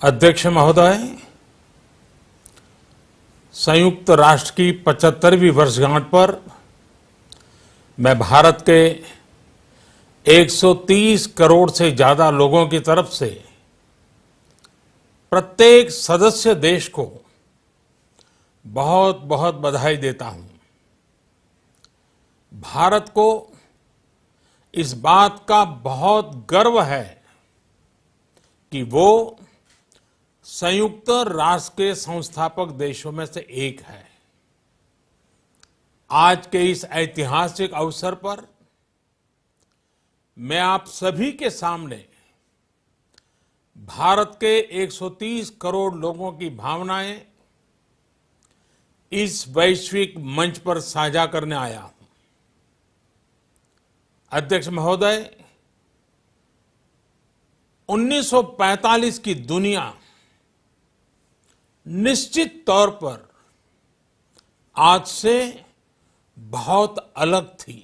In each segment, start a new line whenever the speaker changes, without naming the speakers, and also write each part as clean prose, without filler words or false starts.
अध्यक्ष महोदय, संयुक्त राष्ट्र की 75वीं वर्षगांठ पर मैं भारत के 130 करोड़ से ज्यादा लोगों की तरफ से प्रत्येक सदस्य देश को बहुत बहुत बधाई देता हूं। भारत को इस बात का बहुत गर्व है कि वो संयुक्त राष्ट्र के संस्थापक देशों में से एक है। आज के इस ऐतिहासिक अवसर पर मैं आप सभी के सामने भारत के 130 करोड़ लोगों की भावनाएं इस वैश्विक मंच पर साझा करने आया हूं। अध्यक्ष महोदय, 1945 की दुनिया निश्चित तौर पर आज से बहुत अलग थी।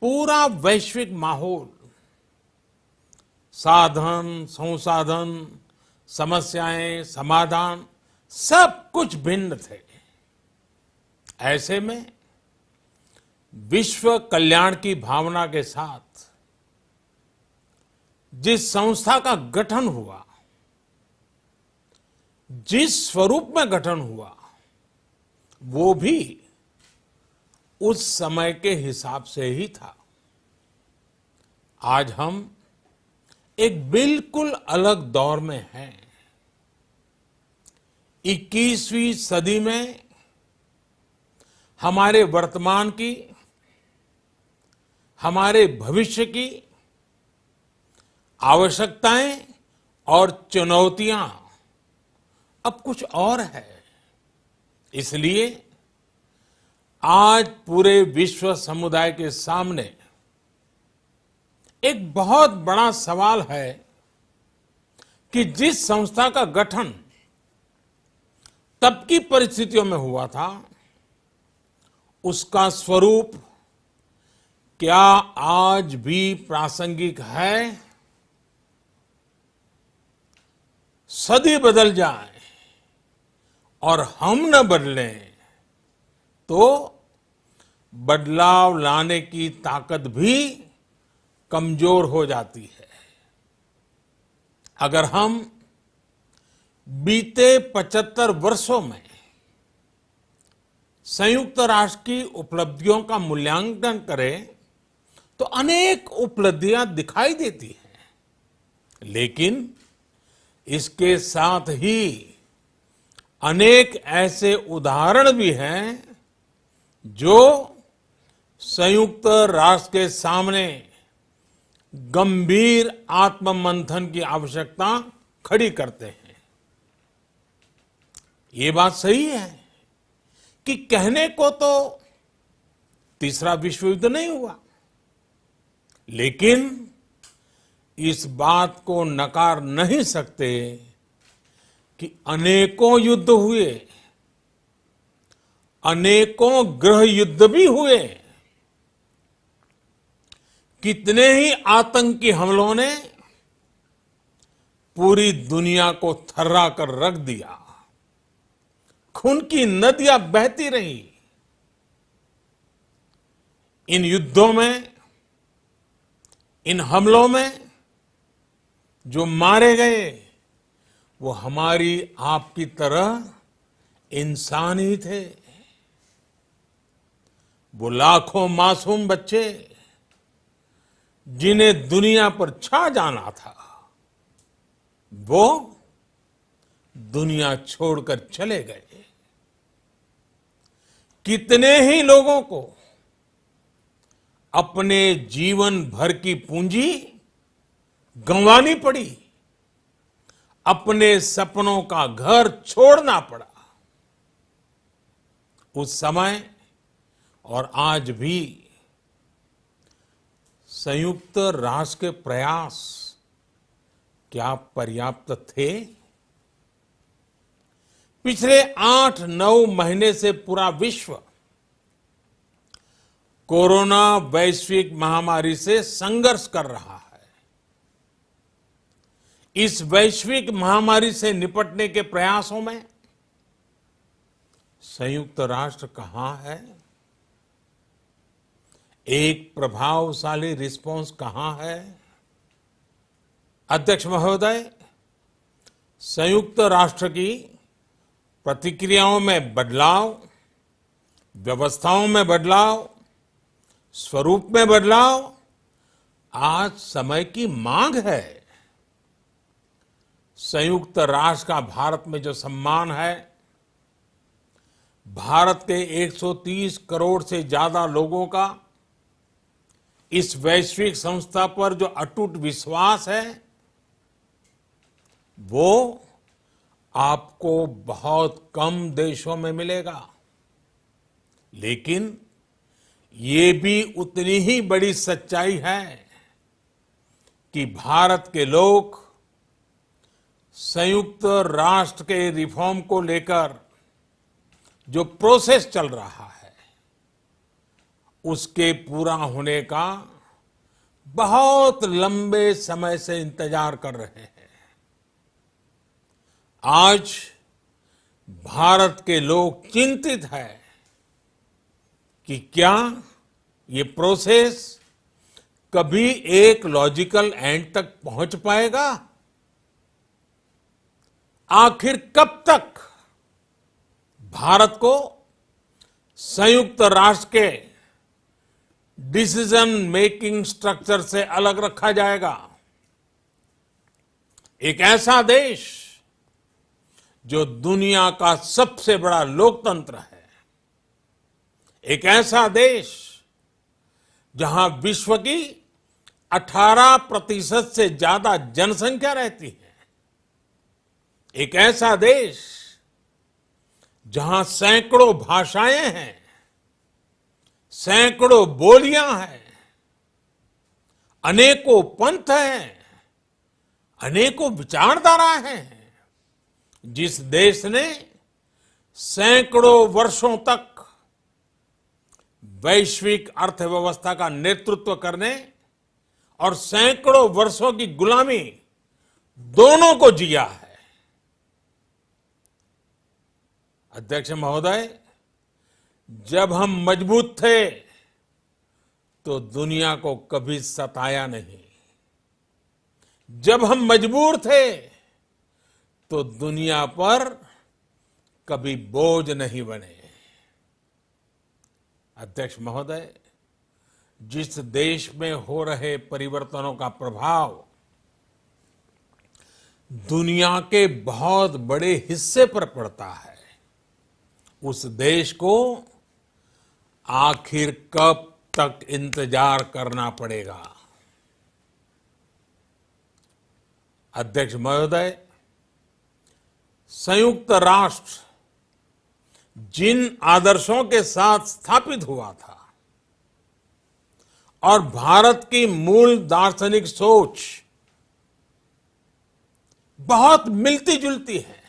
पूरा वैश्विक माहौल, साधन, संसाधन, समस्याएं, समाधान सब कुछ भिन्न थे। ऐसे में विश्व कल्याण की भावना के साथ जिस संस्था का गठन हुआ, जिस स्वरूप में गठन हुआ, वो भी उस समय के हिसाब से ही था। आज हम एक बिल्कुल अलग दौर में हैं। 21वीं सदी में हमारे वर्तमान की, हमारे भविष्य की आवश्यकताएं और चुनौतियां अब कुछ और है। इसलिए आज पूरे विश्व समुदाय के सामने एक बहुत बड़ा सवाल है कि जिस संस्था का गठन तब की परिस्थितियों में हुआ था, उसका स्वरूप क्या आज भी प्रासंगिक है? सदी बदल जाए और हम न बदलें तो बदलाव लाने की ताकत भी कमजोर हो जाती है। अगर हम बीते 75 वर्षों में संयुक्त राष्ट्र की उपलब्धियों का मूल्यांकन करें तो अनेक उपलब्धियां दिखाई देती हैं, लेकिन इसके साथ ही अनेक ऐसे उदाहरण भी हैं जो संयुक्त राष्ट्र के सामने गंभीर आत्ममंथन की आवश्यकता खड़ी करते हैं। ये बात सही है कि कहने को तो तीसरा विश्व युद्ध नहीं हुआ, लेकिन इस बात को नकार नहीं सकते कि अनेकों युद्ध हुए, अनेकों गृह युद्ध भी हुए। कितने ही आतंकी हमलों ने पूरी दुनिया को थर्रा कर रख दिया। खून की नदियां बहती रही। इन युद्धों में, इन हमलों में जो मारे गए वो हमारी आपकी तरह इंसान ही थे। वो लाखों मासूम बच्चे जिन्हें दुनिया पर छा जाना था, वो दुनिया छोड़कर चले गए। कितने ही लोगों को अपने जीवन भर की पूंजी गंवानी पड़ी, अपने सपनों का घर छोड़ना पड़ा। उस समय और आज भी संयुक्त राष्ट्र के प्रयास क्या पर्याप्त थे? पिछले 8-9 महीने से पूरा विश्व कोरोना वैश्विक महामारी से संघर्ष कर रहा है। इस वैश्विक महामारी से निपटने के प्रयासों में संयुक्त राष्ट्र कहां है? एक प्रभावशाली रिस्पांस कहां है? अध्यक्ष महोदय, संयुक्त राष्ट्र की प्रतिक्रियाओं में बदलाव, व्यवस्थाओं में बदलाव, स्वरूप में बदलाव आज समय की मांग है। संयुक्त राष्ट्र का भारत में जो सम्मान है, भारत के 130 करोड़ से ज्यादा लोगों का इस वैश्विक संस्था पर जो अटूट विश्वास है, वो आपको बहुत कम देशों में मिलेगा। लेकिन ये भी उतनी ही बड़ी सच्चाई है कि भारत के लोग संयुक्त राष्ट्र के रिफॉर्म को लेकर जो प्रोसेस चल रहा है, उसके पूरा होने का बहुत लंबे समय से इंतजार कर रहे हैं। आज भारत के लोग चिंतित हैं कि क्या ये प्रोसेस कभी एक लॉजिकल एंड तक पहुंच पाएगा? आखिर कब तक भारत को संयुक्त राष्ट्र के डिसीजन मेकिंग स्ट्रक्चर से अलग रखा जाएगा? एक ऐसा देश जो दुनिया का सबसे बड़ा लोकतंत्र है, एक ऐसा देश जहां विश्व की 18% से ज्यादा जनसंख्या रहती है, एक ऐसा देश जहां सैकड़ों भाषाएं हैं, सैकड़ों बोलियां हैं, अनेकों पंथ हैं, अनेकों विचारधाराएं हैं, जिस देश ने सैकड़ों वर्षों तक वैश्विक अर्थव्यवस्था का नेतृत्व करने और सैकड़ों वर्षों की गुलामी दोनों को जिया है। अध्यक्ष महोदय, जब हम मजबूत थे तो दुनिया को कभी सताया नहीं। जब हम मजबूर थे तो दुनिया पर कभी बोझ नहीं बने। अध्यक्ष महोदय, जिस देश में हो रहे परिवर्तनों का प्रभाव दुनिया के बहुत बड़े हिस्से पर पड़ता है, उस देश को आखिर कब तक इंतजार करना पड़ेगा? अध्यक्ष महोदय, संयुक्त राष्ट्र जिन आदर्शों के साथ स्थापित हुआ था और भारत की मूल दार्शनिक सोच बहुत मिलती जुलती है,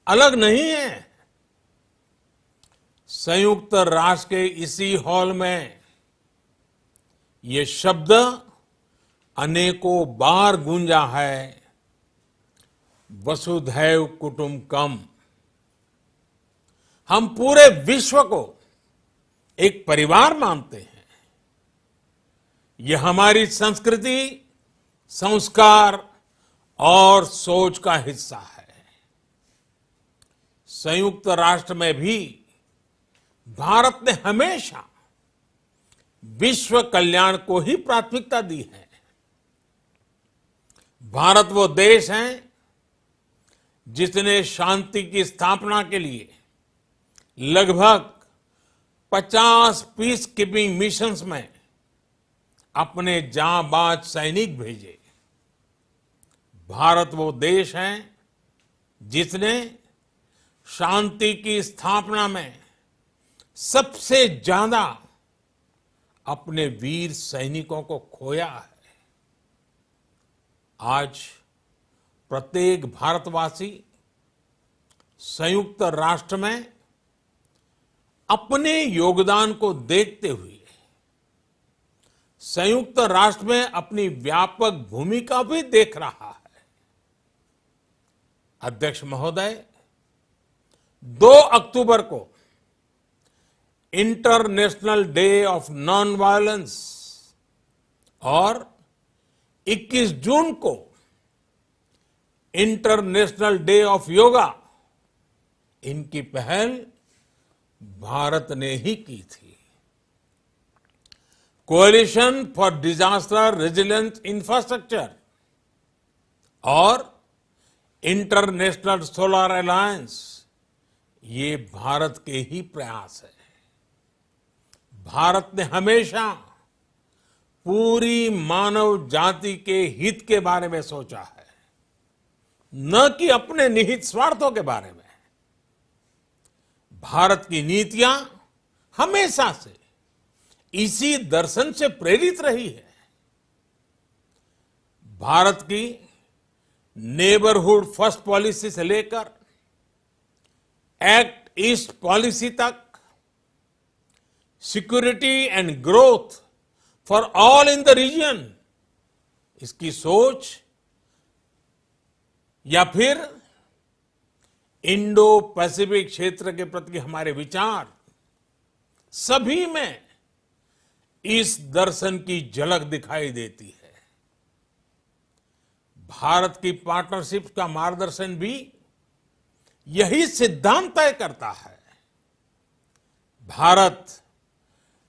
अलग नहीं है। संयुक्त राष्ट्र के इसी हॉल में ये शब्द अनेकों बार गूंजा है, वसुधैव कुटुंबकम। हम पूरे विश्व को एक परिवार मानते हैं। यह हमारी संस्कृति, संस्कार और सोच का हिस्सा है। संयुक्त राष्ट्र में भी भारत ने हमेशा विश्व कल्याण को ही प्राथमिकता दी है। भारत वो देश है जिसने शांति की स्थापना के लिए लगभग 50 पीस कीपिंग मिशंस में अपने जांबाज सैनिक भेजे। भारत वो देश है जिसने शांति की स्थापना में सबसे ज्यादा अपने वीर सैनिकों को खोया है। आज प्रत्येक भारतवासी संयुक्त राष्ट्र में अपने योगदान को देखते हुए संयुक्त राष्ट्र में अपनी व्यापक भूमिका भी देख रहा है। अध्यक्ष महोदय, 2 अक्टूबर को international day of non violence और 21 जून को इंटरनेशनल डे ऑफ योगा, इनकी पहल भारत ने ही की थी। Coalition for disaster resilience infrastructure और इंटरनेशनल सोलर अलायंस, ये भारत के ही प्रयास है। भारत ने हमेशा पूरी मानव जाति के हित के बारे में सोचा है, न कि अपने निहित स्वार्थों के बारे में। भारत की नीतियां हमेशा से इसी दर्शन से प्रेरित रही है। भारत की नेबरहुड फर्स्ट पॉलिसी से लेकर एक्ट ईस्ट पॉलिसी तक, security and growth for all in the region, इसकी सोच, या फिर इंडो पैसिफिक क्षेत्र के प्रति हमारे विचार, सभी में इस दर्शन की झलक दिखाई देती है। भारत की पार्टनरशिप का मार्गदर्शन भी यही सिद्धांत तय करता है। भारत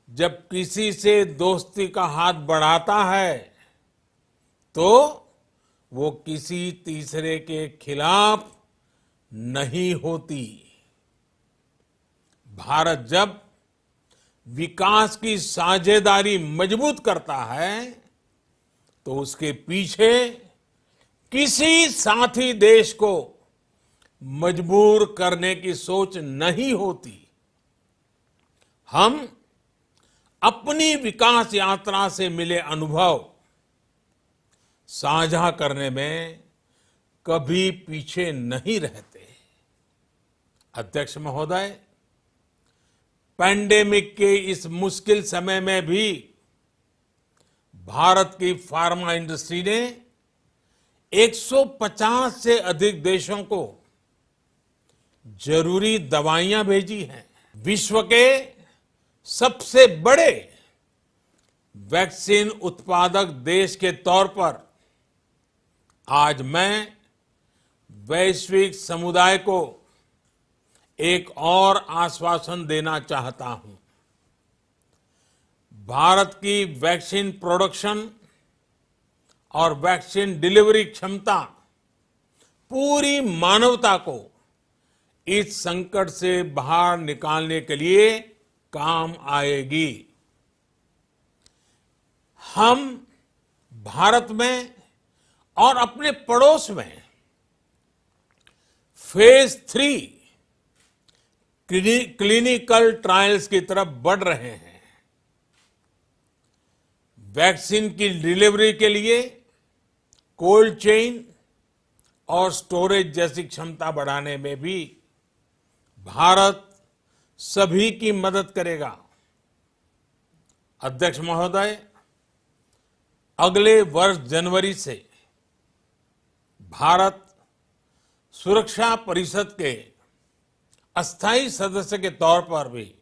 जब किसी से दोस्ती का हाथ बढ़ाता है तो वो किसी तीसरे के खिलाफ नहीं होती। भारत जब विकास की साझेदारी मजबूत करता है तो उसके पीछे किसी साथी देश को मजबूर करने की सोच नहीं होती। हम अपनी विकास यात्रा से मिले अनुभव साझा करने में कभी पीछे नहीं रहते। अध्यक्ष महोदय, पैंडेमिक के इस मुश्किल समय में भी भारत की फार्मा इंडस्ट्री ने 150 से अधिक देशों को जरूरी दवाइयां भेजी हैं। विश्व के सबसे बड़े वैक्सीन उत्पादक देश के तौर पर आज मैं वैश्विक समुदाय को एक और आश्वासन देना चाहता हूं। भारत की वैक्सीन प्रोडक्शन और वैक्सीन डिलीवरी क्षमता पूरी मानवता को इस संकट से बाहर निकालने के लिए काम आएगी। हम भारत में और अपने पड़ोस में फेज 3 क्लिनिकल ट्रायल्स की तरफ बढ़ रहे हैं। वैक्सीन की डिलीवरी के लिए कोल्ड चेन और स्टोरेज जैसी क्षमता बढ़ाने में भी भारत सभी की मदद करेगा। अध्यक्ष महोदय, अगले वर्ष जनवरी से भारत सुरक्षा परिषद के अस्थायी सदस्य के तौर पर भी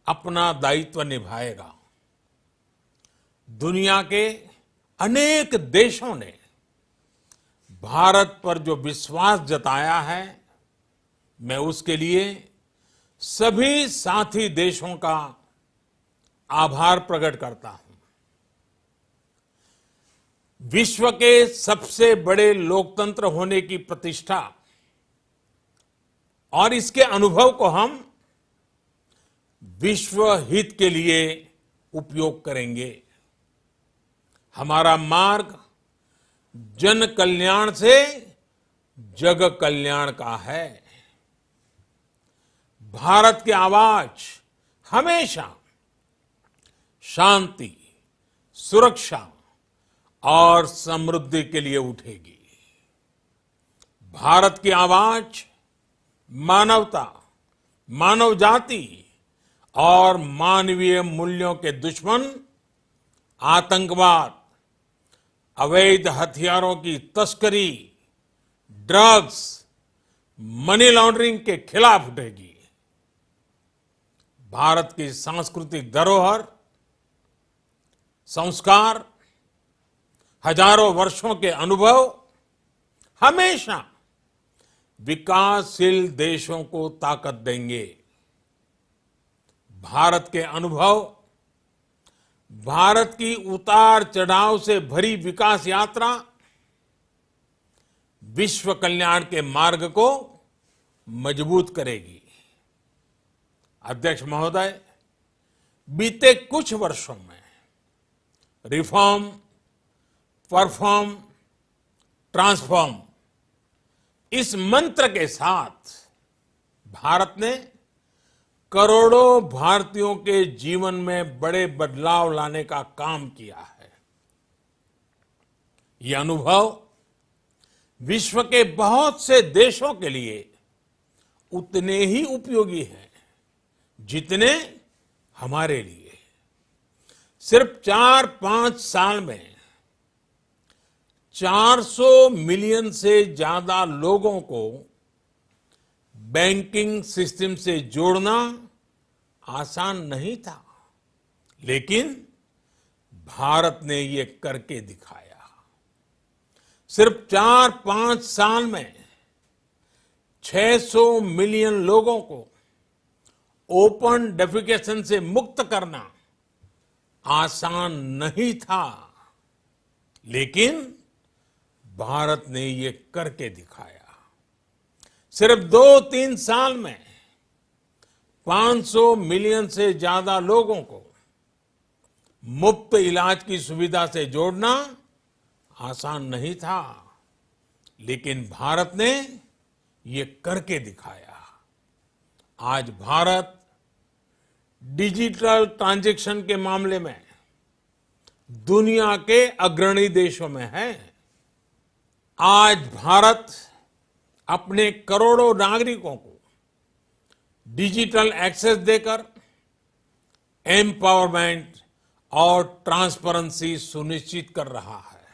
अपना दायित्व निभाएगा। दुनिया के अनेक देशों ने भारत पर जो विश्वास जताया है, मैं उसके लिए सभी साथी देशों का आभार प्रकट करता हूं। विश्व के सबसे बड़े लोकतंत्र होने की प्रतिष्ठा और इसके अनुभव को हम विश्व हित के लिए उपयोग करेंगे। हमारा मार्ग जन कल्याण से जग कल्याण का है। भारत की आवाज हमेशा शांति, सुरक्षा और समृद्धि के लिए उठेगी। भारत की आवाज मानवता, मानव जाति और मानवीय मूल्यों के दुश्मन आतंकवाद, अवैध हथियारों की तस्करी, ड्रग्स, मनी लॉन्ड्रिंग के खिलाफ उठेगी। भारत की सांस्कृतिक धरोहर, संस्कार, हजारों वर्षों के अनुभव हमेशा विकासशील देशों को ताकत देंगे। भारत के अनुभव, भारत की उतार चढ़ाव से भरी विकास यात्रा विश्व कल्याण के मार्ग को मजबूत करेगी। अध्यक्ष महोदय, बीते कुछ वर्षों में रिफॉर्म, परफॉर्म, ट्रांसफॉर्म इस मंत्र के साथ भारत ने करोड़ों भारतीयों के जीवन में बड़े बदलाव लाने का काम किया है। यह अनुभव विश्व के बहुत से देशों के लिए उतने ही उपयोगी हैं जितने हमारे लिए। सिर्फ 4-5 साल में 400 मिलियन से ज्यादा लोगों को बैंकिंग सिस्टम से जोड़ना आसान नहीं था, लेकिन भारत ने ये करके दिखाया। सिर्फ 4-5 साल में 600 मिलियन लोगों को ओपन डेफिकेशन से मुक्त करना आसान नहीं था, लेकिन भारत ने ये करके दिखाया। सिर्फ 2-3 साल में 500 मिलियन से ज्यादा लोगों को मुफ्त इलाज की सुविधा से जोड़ना आसान नहीं था, लेकिन भारत ने ये करके दिखाया। आज भारत डिजिटल ट्रांजैक्शन के मामले में दुनिया के अग्रणी देशों में है। आज भारत अपने करोड़ों नागरिकों को डिजिटल एक्सेस देकर एम्पावरमेंट और ट्रांसपेरेंसी सुनिश्चित कर रहा है।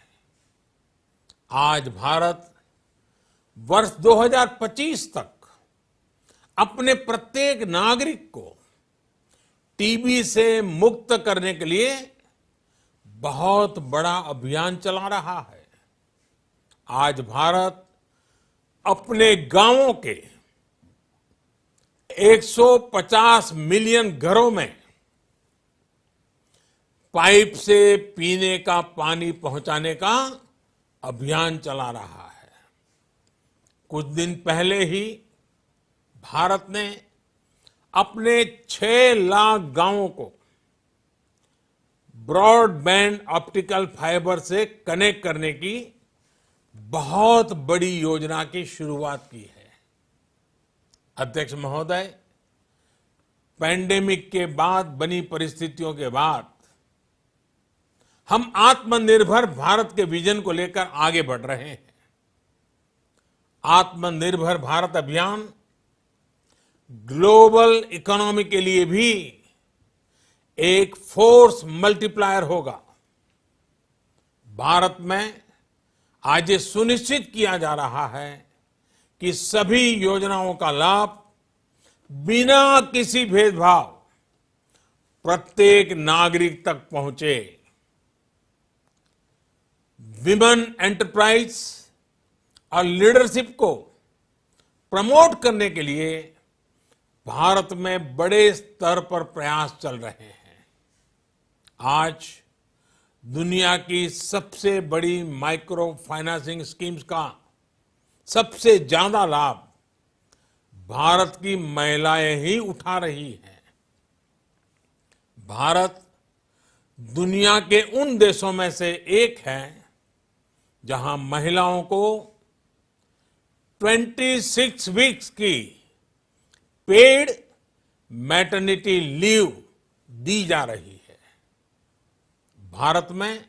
आज भारत वर्ष 2025 तक अपने प्रत्येक नागरिक को टीबी से मुक्त करने के लिए बहुत बड़ा अभियान चला रहा है। आज भारत अपने गांवों के 150 मिलियन घरों में पाइप से पीने का पानी पहुंचाने का अभियान चला रहा है। कुछ दिन पहले ही भारत ने अपने 6 लाख गांवों को ब्रॉडबैंड ऑप्टिकल फाइबर से कनेक्ट करने की बहुत बड़ी योजना की शुरुआत की है। अध्यक्ष महोदय, पैंडेमिक के बाद बनी परिस्थितियों के बाद हम आत्मनिर्भर भारत के विजन को लेकर आगे बढ़ रहे हैं। आत्मनिर्भर भारत अभियान ग्लोबल इकोनॉमी के लिए भी एक फोर्स मल्टीप्लायर होगा। भारत में आज ये सुनिश्चित किया जा रहा है कि सभी योजनाओं का लाभ बिना किसी भेदभाव प्रत्येक नागरिक तक पहुंचे। विमेन एंटरप्राइज और लीडरशिप को प्रमोट करने के लिए भारत में बड़े स्तर पर प्रयास चल रहे हैं। आज दुनिया की सबसे बड़ी माइक्रो फाइनेंसिंग स्कीम्स का सबसे ज्यादा लाभ भारत की महिलाएं ही उठा रही हैं। भारत दुनिया के उन देशों में से एक है जहां महिलाओं को 26 वीक्स की पेड मैटरनिटी लीव दी जा रही है। भारत में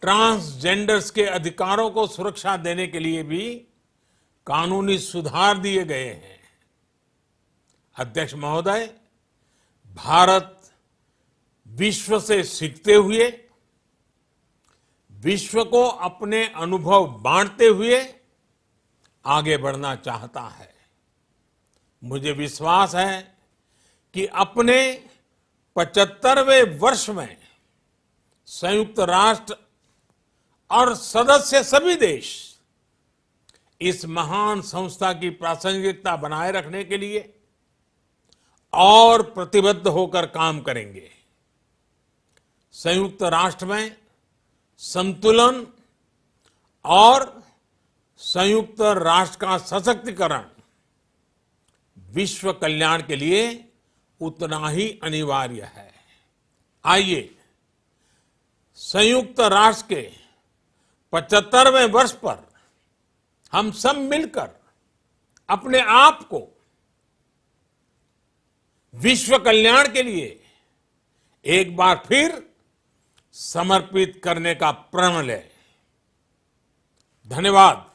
ट्रांसजेंडर्स के अधिकारों को सुरक्षा देने के लिए भी कानूनी सुधार दिए गए हैं। अध्यक्ष महोदय, भारत विश्व से सीखते हुए, विश्व को अपने अनुभव बांटते हुए आगे बढ़ना चाहता है। मुझे विश्वास है कि अपने 75वें वर्ष में संयुक्त राष्ट्र और सदस्य सभी देश इस महान संस्था की प्रासंगिकता बनाए रखने के लिए और प्रतिबद्ध होकर काम करेंगे। संयुक्त राष्ट्र में संतुलन और संयुक्त राष्ट्र का सशक्तिकरण विश्व कल्याण के लिए उतना ही अनिवार्य है। आइए संयुक्त राष्ट्र के 75वें वर्ष पर हम सब मिलकर अपने आप को विश्व कल्याण के लिए एक बार फिर समर्पित करने का प्रण लें। धन्यवाद।